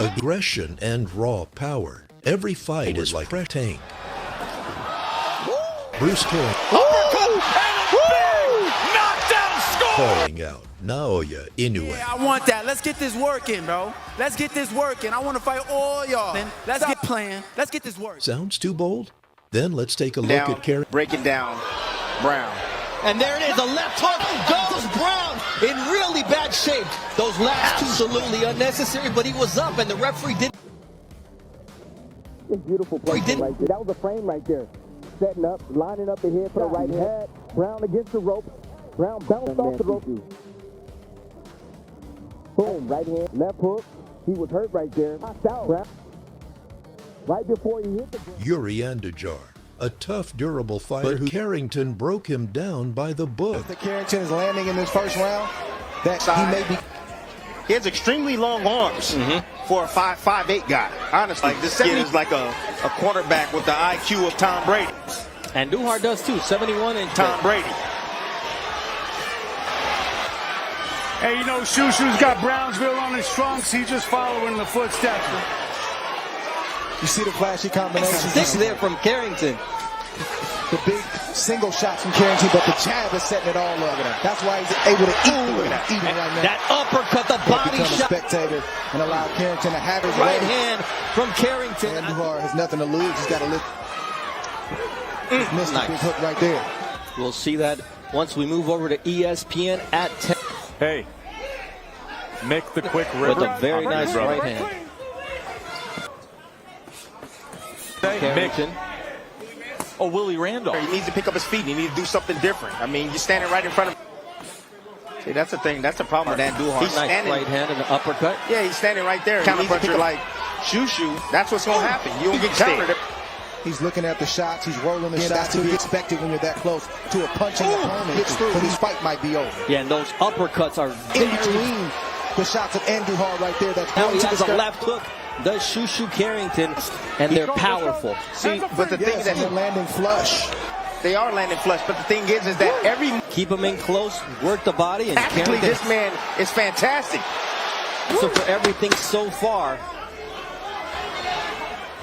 Aggression and raw power. Every fight is like a tank. Bruce Carrington calling out Naoya Inoue. Yeah, I want that. Let's get this working, bro. Let's get this working. I want to fight all y'all. Let's get playing. Let's get this working. Sounds too bold? Then let's take a look at Carrington. Break it down. Brown. And there it is, a left hook goes Brown in really bad shape. Those last two absolutely unnecessary, but he was up and the referee did. It's beautiful play right there. That was a frame right there. Setting up, lining up the head, put a right hand. Brown against the rope. Brown bounced off the rope. Boom, right hand, left hook. He was hurt right there. Knocked out. Brown. Right before he hit the ground. Yuri Andujar, a tough, durable fighter who Carrington broke him down by the book. That Carrington is landing in this first round, that he may be. He has extremely long arms for a 5'8" guy. Honestly, this kid is like a quarterback with the IQ of Tom Brady. And Duhar does too, 71 and Tom Brady. Hey, you know, Shushu's got Brownsville on his trunks. He's just following the footsteps. You see the flashy combinations. Six there from Carrington. The big single shots from Carrington, but the jab is setting it all up. That's why he's able to eat right now. That uppercut, the body become shot. A spectator and allow Carrington to have his Right way. hand from Carrington. And Duhar has nothing to lose. He's got to lift. Missed the big hook right there. We'll see that once we move over to ESPN at 10. Hey, Mick the Quick River. With a very nice right hand. Carrington. Oh, Willie Randolph. He needs to pick up his feet. He needs to do something different. I mean, you're standing right in front of him. See, that's the thing. That's the problem with that Duhar. He's nice standing. Right hand and an uppercut. Yeah, he's standing right there. Counter puncher like Shushu. That's what's going to happen. You don't get countered. He's looking at the shots. He's rolling the shots. That's to be expected when you're that close to a punching opponent. But his fight might be over. Yeah, and those uppercuts are in between the shots of Andujar right there. That's now he has a left hook. Does Shushu Carrington, and they're powerful. See, but the thing is that they're landing flush. They are landing flush, but the thing is that every keep him in close, work the body, and tactically this man is fantastic. So for everything so far.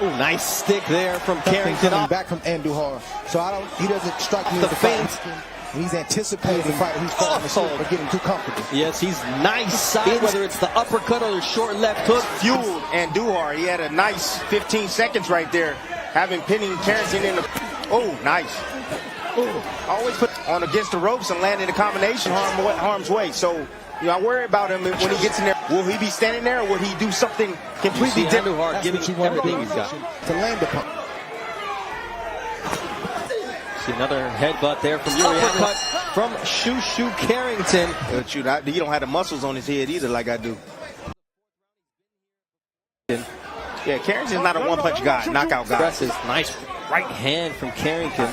Ooh, nice stick there from Carrington. Coming back from Andujar. So he doesn't strike me as a feint. He's anticipating the fight. He's falling asleep or getting too comfortable. Yes, he's nice side, whether it's the uppercut or the short left hook. Fueled Andujar. He had a nice 15 seconds right there, having pinning Carrington in the. Oh, nice. Ooh. Always put on against the ropes and landing a combination harm's way. So, you know, I worry about him when he gets in there. Will he be standing there, or will he do something completely different? Andujar giving everything he's got to land the punch. Another headbutt there from Yuri. Uppercut from Shushu Carrington. He don't have the muscles on his head either like I do. Yeah, Carrington's not a one-punch guy, knockout guy. Presses. Nice right hand from Carrington.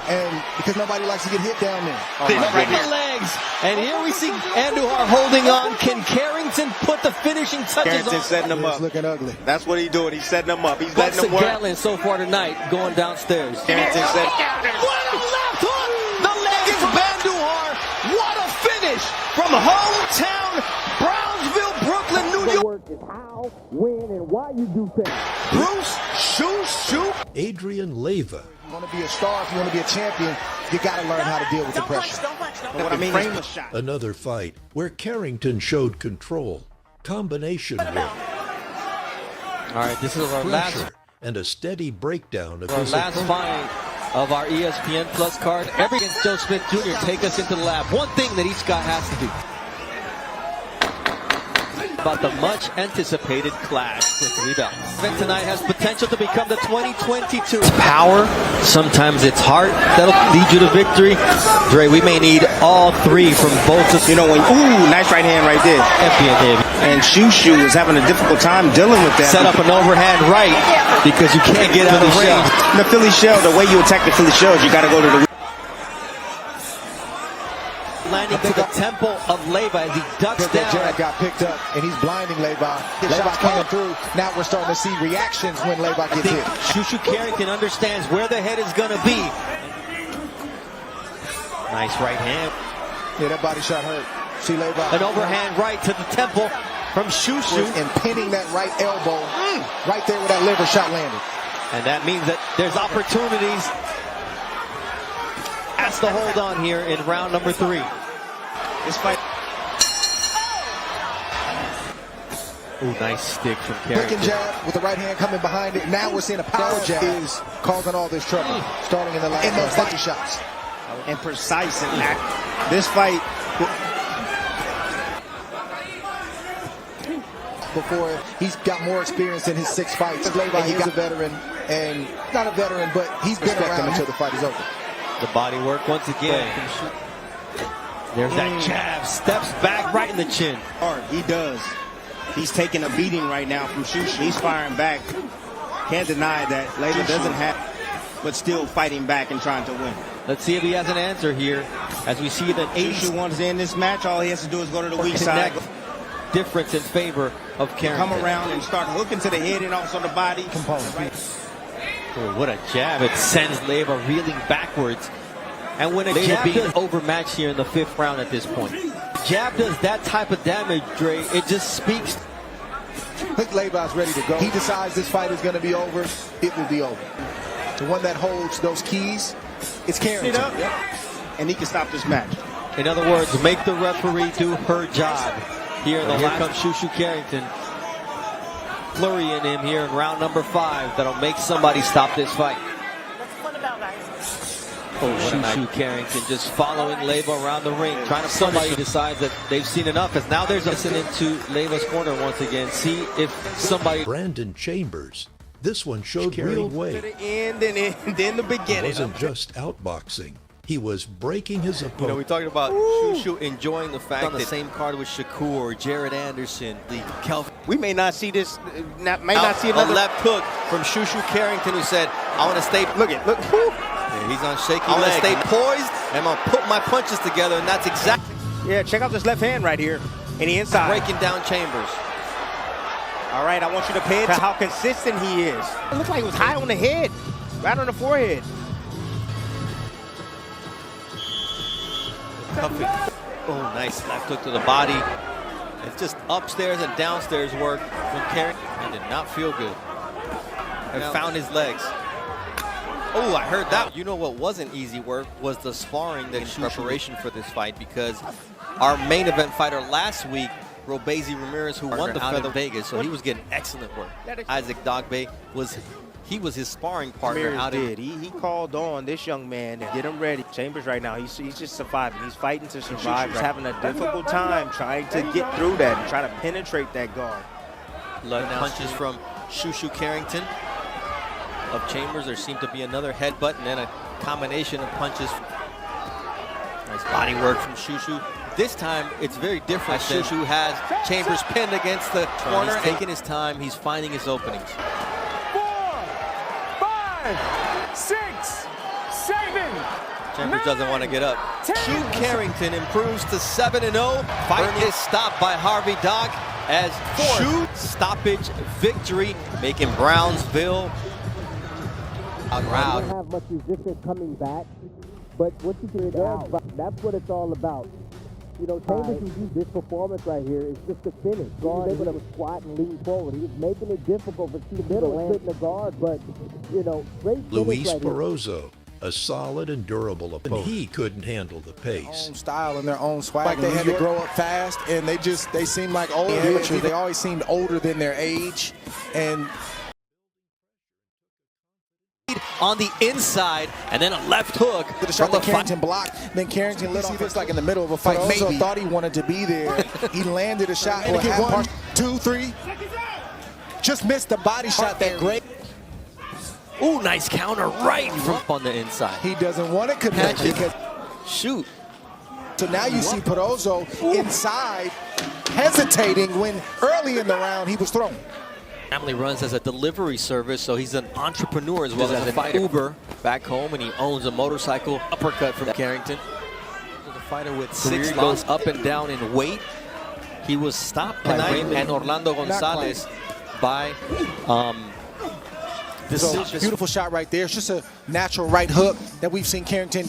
And because nobody likes to get hit down there. Right the legs. And here we see Andujar holding on. Can Carrington put the finishing touches Carrington on? Setting him up. It's looking ugly. That's what he's doing. He's setting him up. He's letting him work. Gatlin so far tonight going downstairs. Carrington said, what a left hook! The leg is Andujar. What a finish from hometown Brownsville, Brooklyn, New York. Work is how, when, and why you do things. Bruce Shushu. Adrian Leyva. If you want to be a star, if you want to be a champion, you got to learn how to deal with the pressure. What I mean is another fight where Carrington showed control, combination work. All right, this is our last and a steady breakdown of our his last fight of our ESPN Plus card. Every against Joe Smith Jr. Take us into the lab. One thing that each guy has to do. About the much anticipated clash for 3 belts. Event tonight has potential to become the 2022. It's power, sometimes it's heart that'll lead you to victory. Dre, we may need all three from both of you know when nice right hand right there. And Shushu is having a difficult time dealing with that. Set up an overhand right because you can't get out of range. The Philly shell, the way you attack the Philly shell is you got to go to the landing to the temple of Leyva as he ducks down. Jab got picked up, and he's blinding Leyva. Leyva coming through. Now we're starting to see reactions when Leyva gets hit. Shushu Carrington understands where the head is going to be. Nice right hand. Yeah, that body shot hurt. See Leyva. An overhand right to the temple. from Shushu. And pinning that right elbow right there where that liver shot landed. And that means that there's opportunities. Has to hold on here in round number 3. This fight. Ooh, nice stick from Quick Carrington. and jab with the right hand coming behind it. Now we're seeing a power jab is causing all this trouble. Starting in the last those body shots. And precise in that. This fight. Before he's got more experience in his 6 fights. He's a veteran, and not a veteran, but he's been around until the fight is over. The body work once again. There's that jab. Steps back right in the chin. Hard. He does. He's taking a beating right now from Shushu. He's firing back. Can't deny that Leyva doesn't have, but still fighting back and trying to win. Let's see if he has an answer here. As we see that Shushu wants to end this match. All he has to do is go to the weak side. Difference in favor of Carrington. Come around and start hooking to the head and also the body. Oh, what a jab. It sends Leyva reeling backwards. And when a jab being overmatched here in the 5th round at this point. Jab does that type of damage, Dre. It just speaks. I think Leyva's ready to go. He decides this fight is going to be over. It will be over. The one that holds those keys, it's Carrington. And he can stop this match. In other words, make the referee do her job. Here in the last comes Shushu Carrington. Flurry in him here in round number 5. That'll make somebody stop this fight. Shushu Carrington just following Leyva around the ring, trying to somebody decides that they've seen enough. As now there's a listen into Leyva's corner once again. See if somebody. Brandon Chambers. This one showed real weight. To the end and then the beginning. It wasn't just outboxing. He was breaking his opponent. You know, we talked about Shushu enjoying the fact on the same card with Shakur, Jared Anderson, the Kelvin. We may not see this. May not see another left hook from Shushu Carrington, who said, "I want to stay." Look. Yeah, he's on shaky legs. I want to stay poised, and I'm gonna put my punches together, and that's exactly. Yeah, check out this left hand right here, and the inside breaking down Chambers. All right, I want you to pay attention to how consistent he is. It looked like he was high on the head, right on the forehead. Oh, nice left hook to the body. It's just upstairs and downstairs work from Carrington. It did not feel good. And found his legs. Oh, I heard that. You know what wasn't easy work was the sparring that in preparation for this fight, because our main event fighter last week, Robeisy Ramirez, who won the feather Vegas, so he was getting excellent work. Isaac Dogbe was his sparring partner out in. He called on this young man and get him ready. Chambers right now, he's just surviving. He's fighting to survive. He's having a difficult time trying to get through that and try to penetrate that guard. Blood punches from Shushu Carrington. Of Chambers, there seemed to be another headbutt and then a combination of punches. Nice body work from Shushu. This time, it's very different. Shushu has Chambers pinned against the corner. He's taking his time. He's finding his openings. 4, 5, 6, 7. Chambers doesn't want to get up. Shushu Carrington improves to 7-0. Fight is stopped by Harvey Dock as Shushu stoppage victory, making Brownsville don't have much resistance coming back, but what you can do, that's what it's all about. You know, Chambers used this performance right here is just a finish. Guard able to squat and lean forward. He was making it difficult for the middle, hitting the guard, but, you know, great Luis right Barroso, a solid and durable opponent. He couldn't handle the pace. Own style and their own swag. Like they had to grow up fast, and they seemed like old amateurs. They always seemed older than their age, and on the inside, and then a left hook the shot that Carrington blocked. Then Carrington lit off this like in the middle of a fight. Maybe thought he wanted to be there. He landed a shot. And get 1, 2, 3. Just missed the body shot that great. Ooh, nice counter right from on the inside. He doesn't want to connect because shoot. So now you see Barroso inside, hesitating when early in the round he was thrown. Family runs as a delivery service, so he's an entrepreneur as well as a fighter. Uber back home, and he owns a motorcycle. Uppercut from Carrington. The fighter with 6 goes up and down in weight. He was stopped tonight and Orlando Gonzalez by decision. Beautiful shot right there. It's just a natural right hook that we've seen Carrington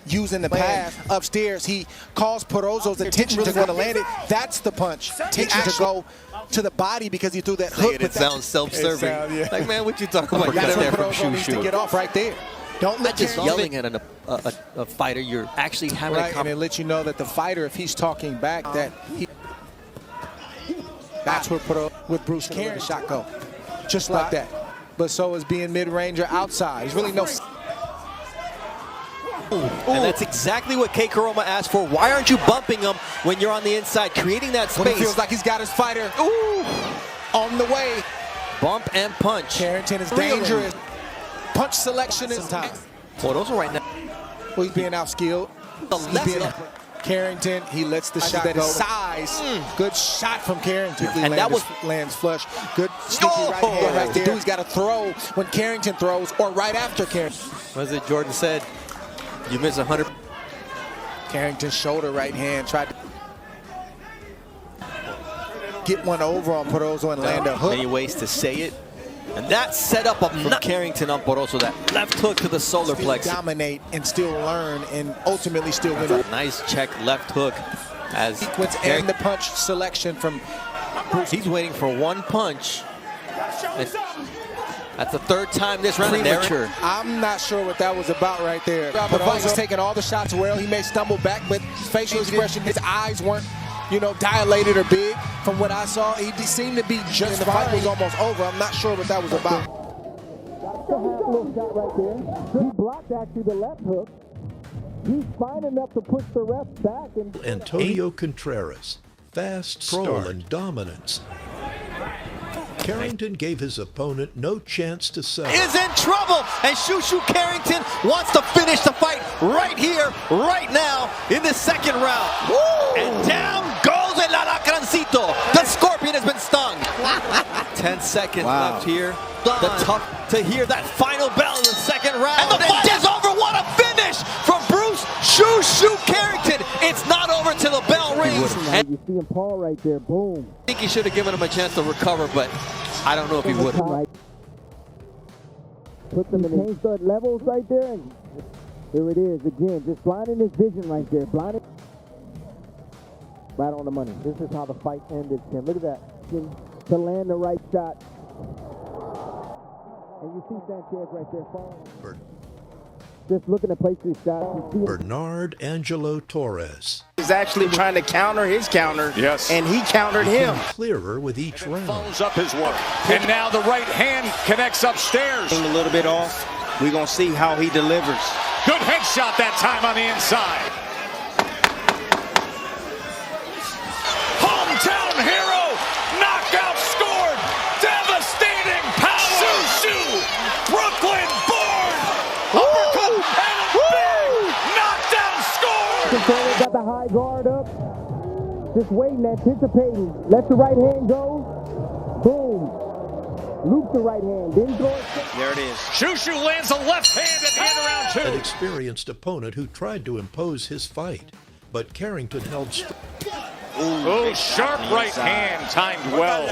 using the pass upstairs. He calls Pedroso's attention to go to land it. That's the punch. Attention to go to the body because he threw that hook. It sounds self-serving. Yeah. Like, man, what you talking about? That's Get where there from Pedroso needs to get off right there. Don't let Not just Carrington yelling at a fighter. You're actually having right, and it lets you know that the fighter, if he's talking back, that he. That's where with Bruce Carrington shot go, just like that. But so is being mid-range or outside. There's really no. And that's exactly what Kei Kuroma asked for. Why aren't you bumping him when you're on the inside, creating that space? When he feels like he's got his fighter on the way. Bump and punch. Carrington is dangerous. Punch selection is time. Pedroso right now. Well, he's being outskilled. Carrington, he lets the shot go. Size. Good shot from Carrington. And that was lands flush. Good sneaky right hand right there. He's got to throw when Carrington throws or right after Carrington. What is it Jordan said? You miss 100. Carrington's shoulder right hand tried to get one over on Pedroso and land a hook. Many ways to say it. And that set up from Carrington on Pedroso, that left hook to the solar plexus. Dominate and still learn and ultimately still win. A nice check left hook as sequence and the punch selection from Bruce. He's waiting for one punch. That's the third time this round. I'm not sure what that was about right there. Pedroso's taking all the shots well. He may stumble back, but facial expression, his eyes weren't, you know, dilated or big. From what I saw, he seemed to be just fine. The fight was almost over. I'm not sure what that was about. Little shot right there. He blocked actually the left hook. He's fine enough to push the ref back. And Antonio Contreras, fast start and dominance. Carrington gave his opponent no chance to settle. Is in trouble, and Shushu Carrington wants to finish the fight right here, right now, in the second round. Woo! And down goes El Alacrancito. The Scorpion has been stung. 10 seconds left here. The tough to hear that final bell in the second round. And the fight is over. What a finish from Bruce Shushu Carrington. It's not over till the bell rings. And you see him Paul right there, boom. I think he should have given him a chance to recover, but I don't know if he would have. Put them in his levels right there, and here it is again, just blinding his vision right there, blinding. Right on the money. This is how the fight ended, Tim. Look at that, to land the right shot. And you see Sanchez right there falling. Just looking to place his shot. Bernard Angelo Torres. He's actually trying to counter his counter. Yes. And he countered him. Clearer with each round. Follows up his work. And now the right hand connects upstairs. A little bit off. We're going to see how he delivers. Good headshot that time on the inside. Hometown hero. Knockout scored. Devastating power. Shushu. Brooklyn born. Uppercut and a big knockdown score. Got the high guard up. Just waiting, anticipating. Let the right hand go. Boom. Loop the right hand. Then throw it. There it is. Shushu lands a left hand at the end of round two. An experienced opponent who tried to impose his fight, but Carrington held strong. Oh, sharp right hand, timed well.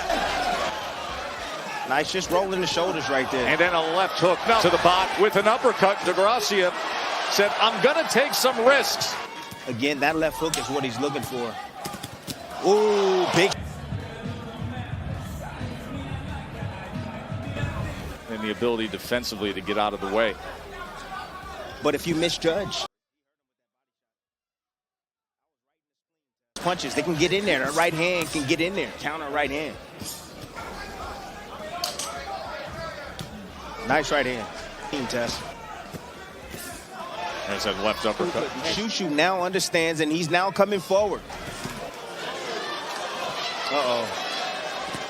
Nice, just rolling the shoulders right there. And then a left hook to the bot with an uppercut. DeGracia said, I'm going to take some risks. Again, that left hook is what he's looking for. Ooh, big. And the ability defensively to get out of the way. But if you misjudge punches, they can get in there. That right hand can get in there. Counter right hand. Nice right hand. Team test. There's that left uppercut. Shushu now understands, and he's now coming forward. Uh-oh.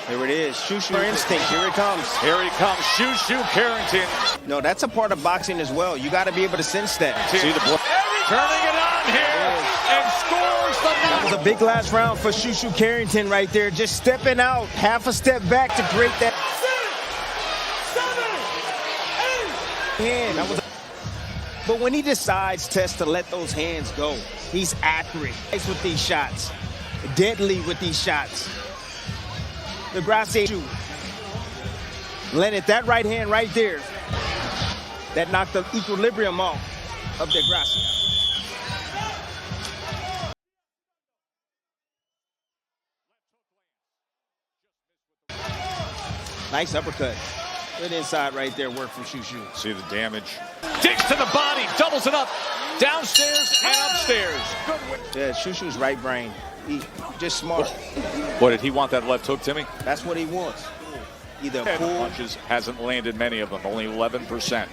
Here it is. Shushu instinct. Here it comes. Here he comes. Shushu Carrington. No, that's a part of boxing as well. You got to be able to sense that. See the blood. Turning it on here and scores the That was a big last round for Shushu Carrington right there. Just stepping out, half a step back to create that. 6, 7, 8. That was. But when he decides, Tess, to let those hands go, he's accurate with these shots, deadly with these shots. DeGracia landed that right hand right there. That knocked the equilibrium off of DeGracia. Nice uppercut. Good inside right there, work from Shushu. See the damage. Digs to the body, doubles it up, downstairs and upstairs. Yeah, Shushu's right brain. He just smart. What, did he want that left hook, Timmy? That's what he wants. Either Head pull. punches, hasn't landed many of them, only 11%.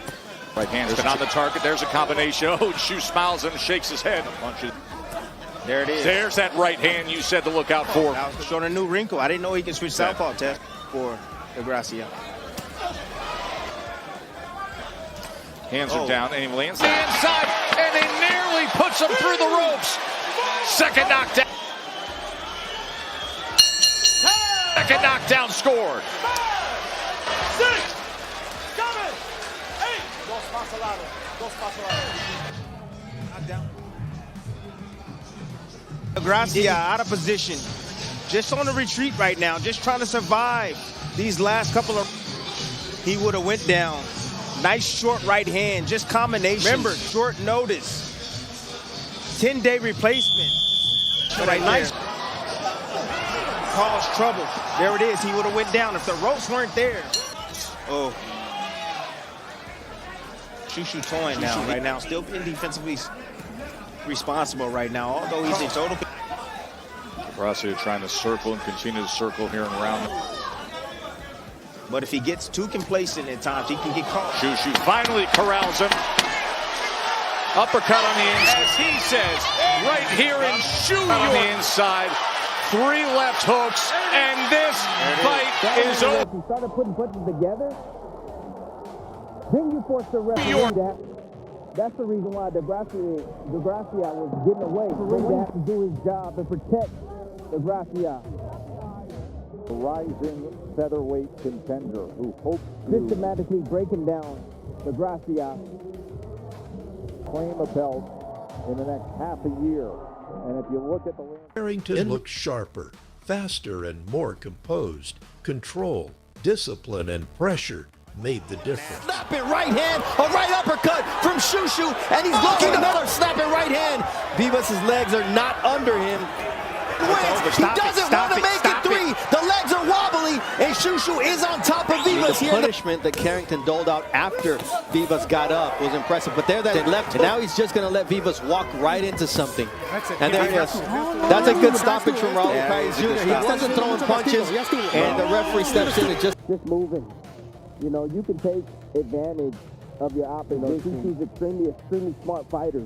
Right hand's been on the target, there's a combination. Oh, Shu smiles and shakes his head. Punches. There it is. There's that right hand you said to look out for. That was showing a new wrinkle. I didn't know he could switch southpaw test for the Gracia. Hands are down, and he lands the inside, and he nearly puts him through the ropes. Second knockdown. Second knockdown scored. Gracia out of position. Just on the retreat right now, just trying to survive these last couple of. He would have went down. Nice short right hand, just combination. Remember, short notice. 10-day replacement. Right, nice. Cause trouble. There it is. He would have went down if the ropes weren't there. Oh. Shushu toying now, right now. Still being defensively responsible right now, although he's in total. Gracia trying to circle and continue to circle here and around. But if he gets too complacent at times, he can get caught. Shushu finally corrals him. Uppercut on the inside. As he says, right here in Shushu on the inside. 3 left hooks, and this fight is over. If you started putting punches together, then you force the referee that. That's the reason why the Gracia was getting away. The referee has to do his job and protect the Gracia. Rising featherweight contender who hopes to Systematically breaking down the Gracia. claim a belt in the next half a year. And if you look at the Carrington looked sharper, faster, and more composed. Control, discipline, and pressure made the difference. Snapping right hand, a right uppercut from Shushu, and he's looking another snapping right hand. Vivas' legs are not under him. Wins. He doesn't want to make it 3. The legs are wobbly, and Shushu is on top of Vivas here. The punishment that Carrington doled out after Vivas got up was impressive, but there that left, and now he's just going to let Vivas walk right into something. And there he is. That's a good stoppage from Raul Paez Jr. He wasn't throwing punches, and the referee steps in and just moving. You know, you can take advantage of your opposition. He's extremely smart fighter.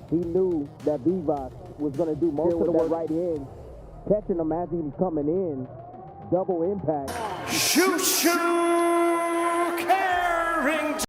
He knew that Vivas was going to do most of the work right hand, catching him as he was coming in, double impact. Shushu!